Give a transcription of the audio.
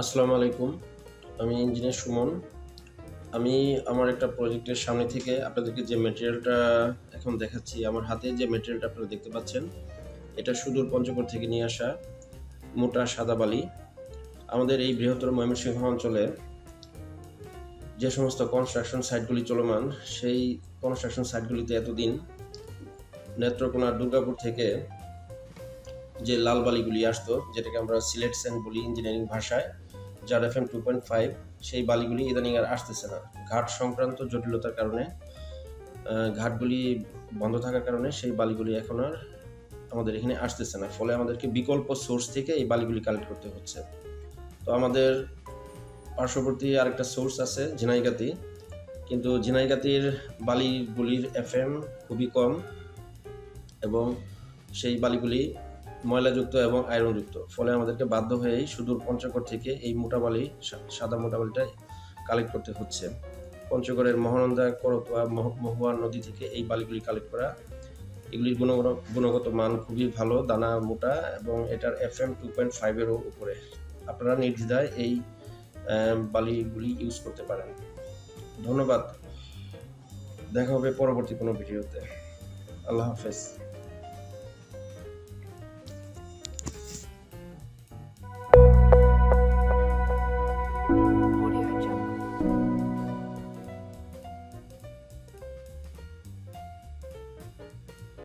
আসসালামু আলাইকুম। আমি ইঞ্জিনিয়ার সুমন। আমি আমার একটা প্রজেক্টের সামনে থেকে আপনাদেরকে যে ম্যাটেরিয়ালটা এখন দেখাচ্ছি, আমার হাতে যে ম্যাটেরিয়ালটা আপনারা দেখতে পাচ্ছেন, এটা সুদূর পঞ্চগড় থেকে নিয়ে আসা মোটা সাদা বালি। আমাদের এই বৃহত্তর ময়মনসিংহ অঞ্চলে যে সমস্ত কনস্ট্রাকশন সাইটগুলি চলমান, সেই কনস্ট্রাকশন সাইটগুলিতে এতদিন নেত্রকোনা দুর্গাপুর থেকে যে লাল বালিগুলি আসতো, যেটাকে আমরা সিলেট স্যান্ড বলি ইঞ্জিনিয়ারিং ভাষায়, যার FM 2.5, সেই বালিগুলি ইদানিং আর আসতেছে না। ঘাট সংক্রান্ত জটিলতার কারণে, ঘাটগুলি বন্ধ থাকার কারণে সেই বালিগুলি এখন আর আমাদের এখানে আসতেছে না। ফলে আমাদেরকে বিকল্প সোর্স থেকে এই বালিগুলি কালেক্ট করতে হচ্ছে। তো আমাদের পার্শ্ববর্তী আরেকটা সোর্স আছে ঝিনাইগাতি, কিন্তু ঝিনাইগাতির বালিগুলির FM খুবই কম এবং সেই বালিগুলি ময়লাযুক্ত এবং আয়রনযুক্ত। ফলে আমাদেরকে বাধ্য হয়েই সুদূর পঞ্চগড় থেকে এই মোটা বালি, সাদা মোটা বালিটা কালেক্ট করতে হচ্ছে। পঞ্চগড়ের মহানন্দা, করতোয়া, মহুয়া নদী থেকে এই বালিগুলি কালেক্ট করা। এগুলির গুণগত মান খুবই ভালো, দানা মোটা এবং এটার FM 2.5-এরও উপরে। আপনারা নির্দ্বিধায় এই বালিগুলি ইউজ করতে পারেন। ধন্যবাদ। দেখা হবে পরবর্তী কোনো ভিডিওতে। আল্লাহ হাফেজ।